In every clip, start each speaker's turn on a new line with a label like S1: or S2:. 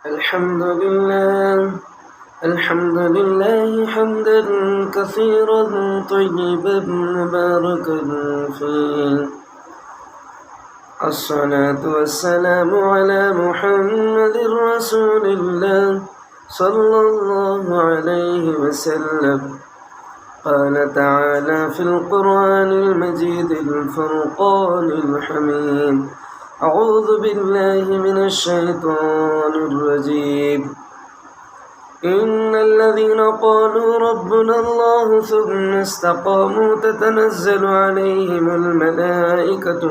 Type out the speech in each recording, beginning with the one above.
S1: الحمد لله حمدا كثيرا طيبا مباركا فيه. الصلاة والسلام على محمد رسول الله صلى الله عليه وسلم. قال تعالى في القرآن المجيد الفرقان الحميد: أعوذ بالله من الشيطان الرجيم. إن الذين قالوا ربنا الله ثم استقاموا تتنزل عليهم الملائكة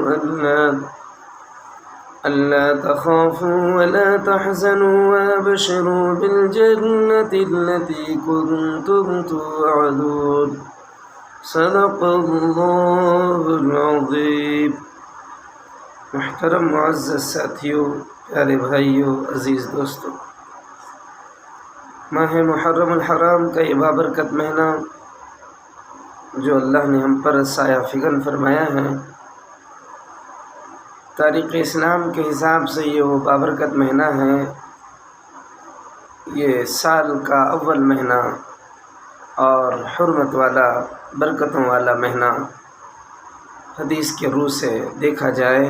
S1: ألا تخافوا ولا تحزنوا وأبشروا بالجنة التي كنتم توعدون. صدق الله العظيم. محترم معزز ساتھیوں، پیارے بھائیوں، عزیز دوستوں، ماہ محرم الحرام کا یہ بابرکت مہینہ جو اللہ نے ہم پر سایہ فگن فرمایا ہے، تاریخ اسلام کے حساب سے یہ وہ بابرکت مہینہ ہے، یہ سال کا اول مہینہ اور حرمت والا، برکتوں والا مہینہ حدیث کے روح سے دیکھا جائے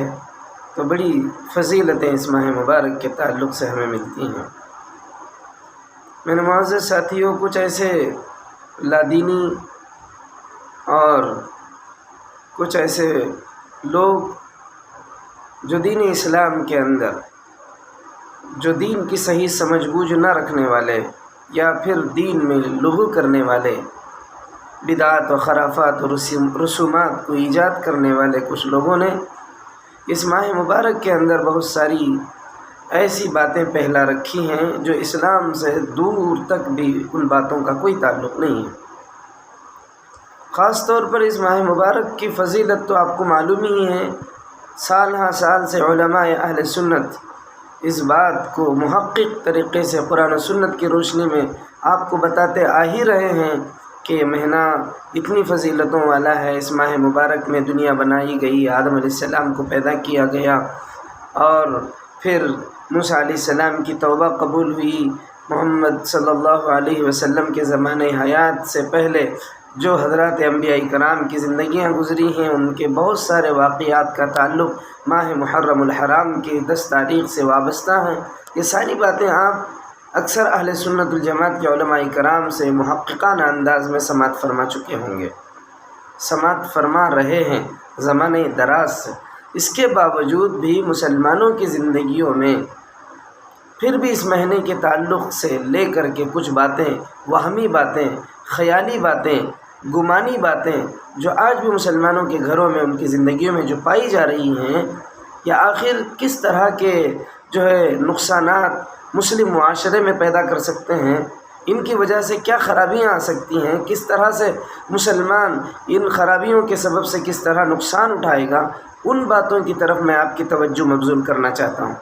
S1: تو بڑی فضیلتیں اس ماہ مبارک کے تعلق سے ہمیں ملتی ہیں۔ میرے معزز ساتھیوں، کچھ ایسے لادینی اور کچھ ایسے لوگ جو دین اسلام کے اندر، جو دین کی صحیح سمجھ بوجھ نہ رکھنے والے یا پھر دین میں لغو کرنے والے، بدعات و خرافات و رسومات کو ایجاد کرنے والے کچھ لوگوں نے اس ماہ مبارک کے اندر بہت ساری ایسی باتیں پھیلا رکھی ہیں جو اسلام سے دور تک بھی ان باتوں کا کوئی تعلق نہیں ہے۔ خاص طور پر اس ماہ مبارک کی فضیلت تو آپ کو معلوم ہی ہے، سال ہاں سال سے علماء اہل سنت اس بات کو محقق طریقے سے قرآن و سنت کی روشنی میں آپ کو بتاتے آ ہی رہے ہیں کہ یہ مہینہ اتنی فضیلتوں والا ہے۔ اس ماہ مبارک میں دنیا بنائی گئی، آدم علیہ السلام کو پیدا کیا گیا، اور پھر موسیٰ علیہ السلام کی توبہ قبول ہوئی، محمد صلی اللہ علیہ وسلم کے زمانۂ حیات سے پہلے جو حضرات انبیاء کرام کی زندگیاں گزری ہیں ان کے بہت سارے واقعات کا تعلق ماہ محرم الحرام کی 10 تاریخ سے وابستہ ہیں۔ یہ ساری باتیں آپ اکثر اہل سنت الجماعت کے علماء کرام سے محققانہ انداز میں سماعت فرما چکے ہوں گے، سماعت فرما رہے ہیں زمانہ دراز سے۔ اس کے باوجود بھی مسلمانوں کی زندگیوں میں پھر بھی اس مہینے کے تعلق سے لے کر کے کچھ باتیں، وہمی باتیں، خیالی باتیں، گمانی باتیں جو آج بھی مسلمانوں کے گھروں میں، ان کی زندگیوں میں جو پائی جا رہی ہیں، یا آخر کس طرح کے جو ہے نقصانات مسلم معاشرے میں پیدا کر سکتے ہیں، ان کی وجہ سے کیا خرابیاں آ سکتی ہیں، کس طرح سے مسلمان ان خرابیوں کے سبب سے کس طرح نقصان اٹھائے گا، ان باتوں کی طرف میں آپ کی توجہ مبذول کرنا چاہتا ہوں۔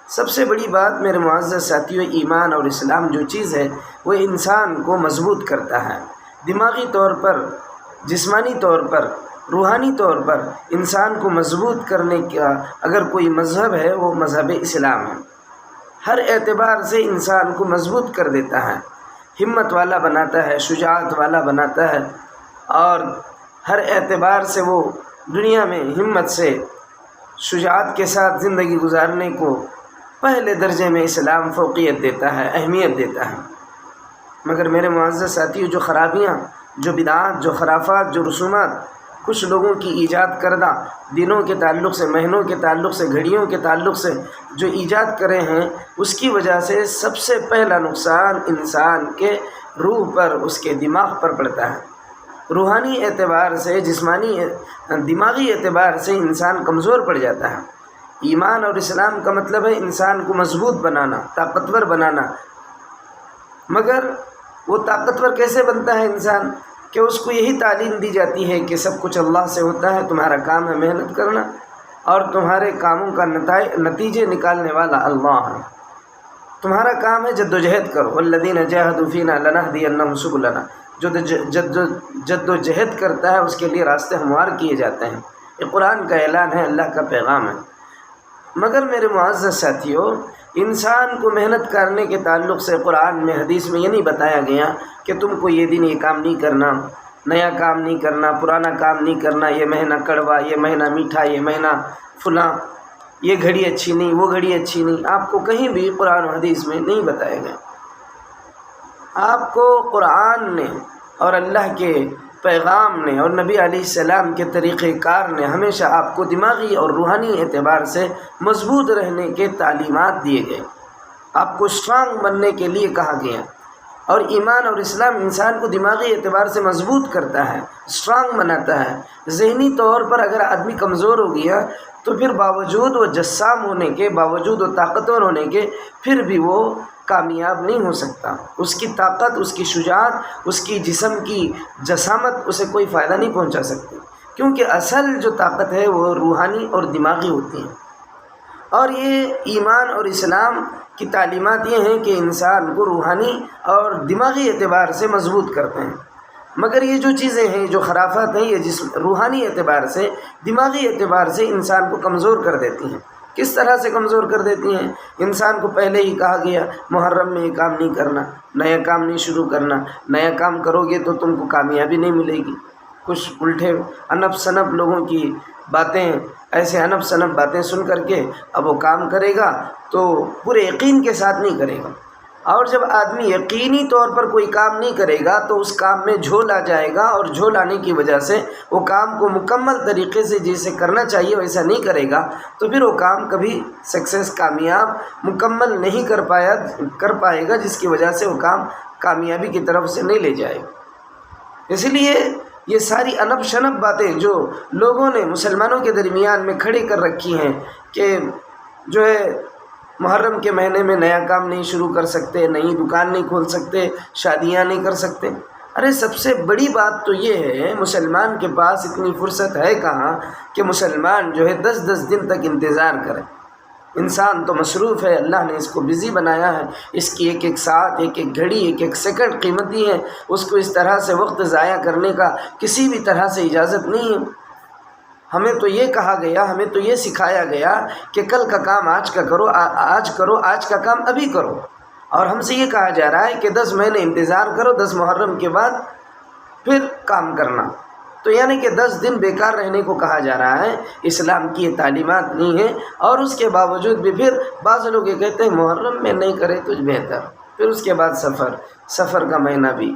S1: سب سے بڑی بات میرے معزز ساتھیوں، ایمان اور اسلام جو چیز ہے وہ انسان کو مضبوط کرتا ہے، دماغی طور پر، جسمانی طور پر، روحانی طور پر انسان کو مضبوط کرنے کا اگر کوئی مذہب ہے وہ مذہب اسلام ہے۔ ہر اعتبار سے انسان کو مضبوط کر دیتا ہے، ہمت والا بناتا ہے، شجاعت والا بناتا ہے، اور ہر اعتبار سے وہ دنیا میں ہمت سے، شجاعت کے ساتھ زندگی گزارنے کو پہلے درجے میں اسلام فوقیت دیتا ہے، اہمیت دیتا ہے۔ مگر میرے معزز ساتھیوں، جو خرابیاں، جو بدعات، جو خرافات، جو رسومات کچھ لوگوں کی ایجاد کردہ دنوں کے تعلق سے، مہینوں کے تعلق سے، گھڑیوں کے تعلق سے جو ایجاد کرے ہیں، اس کی وجہ سے سب سے پہلا نقصان انسان کے روح پر، اس کے دماغ پر پڑتا ہے۔ روحانی اعتبار سے، جسمانی دماغی اعتبار سے انسان کمزور پڑ جاتا ہے۔ ایمان اور اسلام کا مطلب ہے انسان کو مضبوط بنانا، طاقتور بنانا۔ مگر وہ طاقتور کیسے بنتا ہے انسان؟ کہ اس کو یہی تعلیم دی جاتی ہے کہ سب کچھ اللہ سے ہوتا ہے، تمہارا کام ہے محنت کرنا، اور تمہارے کاموں کا نتیجے نکالنے والا اللہ ہے۔ تمہارا کام ہے جد و جہد کرو، والذین جاہدوا فینا لنہدینہم سبلنا، جو جد و جہد کرتا ہے اس کے لیے راستے ہموار کیے جاتے ہیں۔ یہ قرآن کا اعلان ہے، اللہ کا پیغام ہے۔ مگر میرے معزز ساتھیوں، انسان کو محنت کرنے کے تعلق سے قرآن میں حدیث میں یہ نہیں بتایا گیا کہ تم کو یہ دن یہ کام نہیں کرنا، نیا کام نہیں کرنا، پرانا کام نہیں کرنا، یہ مہینہ کڑوا، یہ مہینہ میٹھا، یہ مہینہ فلاں، یہ گھڑی اچھی نہیں، وہ گھڑی اچھی نہیں. آپ کو کہیں بھی قرآن و حدیث میں نہیں بتایا گیا. آپ کو قرآن نے اور اللہ کے پیغام نے اور نبی علیہ السلام کے طریقہ کار نے ہمیشہ آپ کو دماغی اور روحانی اعتبار سے مضبوط رہنے کے تعلیمات دیے گئے. آپ کو اسٹرانگ بننے کے لیے کہا گیا. اور ایمان اور اسلام انسان کو دماغی اعتبار سے مضبوط کرتا ہے، اسٹرانگ بناتا ہے. ذہنی طور پر اگر آدمی کمزور ہو گیا تو پھر باوجود وہ جسام ہونے کے، باوجود وہ طاقتور ہونے کے، پھر بھی وہ کامیاب نہیں ہو سکتا. اس کی طاقت، اس کی شجاعت، اس کی جسم کی جسامت اسے کوئی فائدہ نہیں پہنچا سکتی، کیونکہ اصل جو طاقت ہے وہ روحانی اور دماغی ہوتی ہے. اور یہ ایمان اور اسلام کی تعلیمات یہ ہیں کہ انسان کو روحانی اور دماغی اعتبار سے مضبوط کرتے ہیں. مگر یہ جو چیزیں ہیں، جو خرافات ہیں، یہ روحانی اعتبار سے، دماغی اعتبار سے انسان کو کمزور کر دیتی ہیں. کس طرح سے کمزور کر دیتی ہیں؟ انسان کو پہلے ہی کہا گیا محرم میں یہ کام نہیں کرنا، نیا کام نہیں شروع کرنا، نیا کام کرو گے تو تم کو کامیابی نہیں ملے گی. کچھ الٹے انب سنب لوگوں کی باتیں، ایسے انب سنب باتیں سن کر کے اب وہ کام کرے گا تو پورے یقین کے ساتھ نہیں کرے گا. اور جب آدمی یقینی طور پر کوئی کام نہیں کرے گا تو اس کام میں جھول آ جائے گا، اور جھول آنے کی وجہ سے وہ کام کو مکمل طریقے سے جیسے کرنا چاہیے ویسا نہیں کرے گا تو پھر وہ کام کبھی سکسیس، کامیاب مکمل نہیں کر پائے گا، جس کی وجہ سے وہ کام کامیابی کی طرف سے نہیں لے جائے گا. اس لیے یہ ساری انب شنب باتیں جو لوگوں نے مسلمانوں کے درمیان میں کھڑی کر رکھی ہیں کہ جو ہے محرم کے مہینے میں نیا کام نہیں شروع کر سکتے، نئی دکان نہیں کھول سکتے، شادیاں نہیں کر سکتے. ارے سب سے بڑی بات تو یہ ہے، مسلمان کے پاس اتنی فرصت ہے کہاں کہ مسلمان جو ہے 10 دن تک انتظار کرے. انسان تو مصروف ہے، اللہ نے اس کو بزی بنایا ہے. اس کی ایک ایک ساتھ، ایک ایک گھڑی، ایک ایک سیکنڈ قیمتی ہے. اس کو اس طرح سے وقت ضائع کرنے کا کسی بھی طرح سے اجازت نہیں ہے. ہمیں تو یہ کہا گیا، ہمیں تو یہ سکھایا گیا کہ کل کا کام آج کا کرو، آج کا کام ابھی کرو. اور ہم سے یہ کہا جا رہا ہے کہ 10 مہینے انتظار کرو، 10 محرم کے بعد پھر کام کرنا. تو یعنی کہ 10 دن بیکار رہنے کو کہا جا رہا ہے. اسلام کی یہ تعلیمات نہیں ہے. اور اس کے باوجود بھی پھر بعض لوگ یہ کہتے ہیں محرم میں نہیں کرے تو بہتر. پھر اس کے بعد سفر کا مہینہ بھی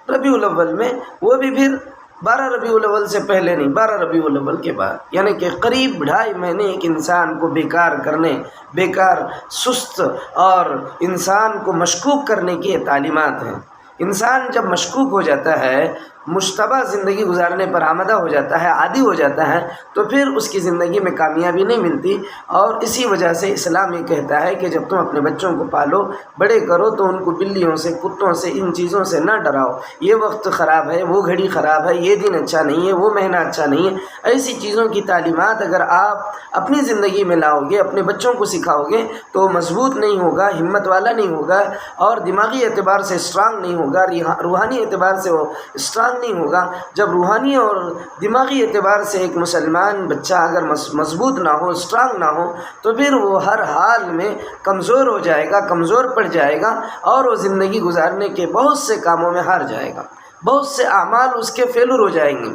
S1: ربیع الاول میں، وہ بھی پھر 12 ربیع الاول سے پہلے نہیں، 12 ربیع الاول کے بعد. یعنی کہ قریب 2.5 مہینے ایک انسان کو بیکار سست اور انسان کو مشکوک کرنے کی یہ تعلیمات ہیں. انسان جب مشکوک ہو جاتا ہے، مشتبہ زندگی گزارنے پر آمادہ ہو جاتا ہے، عادی ہو جاتا ہے، تو پھر اس کی زندگی میں کامیابی نہیں ملتی. اور اسی وجہ سے اسلام یہ کہتا ہے کہ جب تم اپنے بچوں کو پالو، بڑے کرو، تو ان کو بلیوں سے، کتوں سے، ان چیزوں سے نہ ڈراؤ. یہ وقت خراب ہے، وہ گھڑی خراب ہے، یہ دن اچھا نہیں ہے، وہ مہینہ اچھا نہیں ہے. ایسی چیزوں کی تعلیمات اگر آپ اپنی زندگی میں لاؤ گے، اپنے بچوں کو سکھاؤ گے، تو وہ مضبوط نہیں ہوگا، ہمت والا نہیں ہوگا، اور دماغی اعتبار سے اسٹرانگ نہیں ہوگا، روحانی اعتبار سے وہ اسٹرانگ نہیں ہوگا. جب روحانی اور دماغی اعتبار سے ایک مسلمان بچہ اگر مضبوط نہ ہو، اسٹرانگ نہ ہو، تو پھر وہ ہر حال میں کمزور ہو جائے گا، کمزور پڑ جائے گا، اور وہ زندگی گزارنے کے بہت سے کاموں میں ہار جائے گا. بہت سے اعمال اس کے فیلور ہو جائیں گے.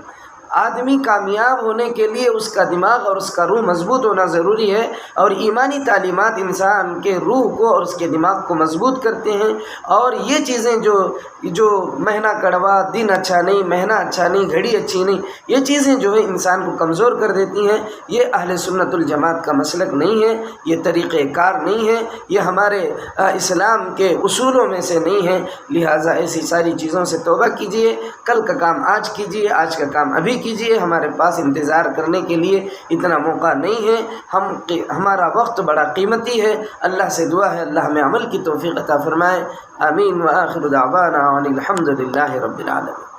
S1: آدمی کامیاب ہونے کے لیے اس کا دماغ اور اس کا روح مضبوط ہونا ضروری ہے. اور ایمانی تعلیمات انسان کے روح کو اور اس کے دماغ کو مضبوط کرتے ہیں. اور یہ چیزیں جو مہینہ کڑوا، دن اچھا نہیں، مہینہ اچھا نہیں، گھڑی اچھی نہیں، یہ چیزیں جو ہے انسان کو کمزور کر دیتی ہیں. یہ اہل سنت الجماعت کا مسلک نہیں ہے، یہ طریقہ کار نہیں ہے، یہ ہمارے اسلام کے اصولوں میں سے نہیں ہے. لہٰذا ایسی ساری چیزوں سے توبہ کیجیے. کل کا کام آج کیجیے، آج کا کام ابھی کیجیے. ہمارے پاس انتظار کرنے کے لیے اتنا موقع نہیں ہے. ہمارا وقت بڑا قیمتی ہے. اللہ سے دعا ہے اللہ ہمیں عمل کی توفیق عطا فرمائے. آمین. وآخر دعوانا ان الحمد للہ رب العالمین.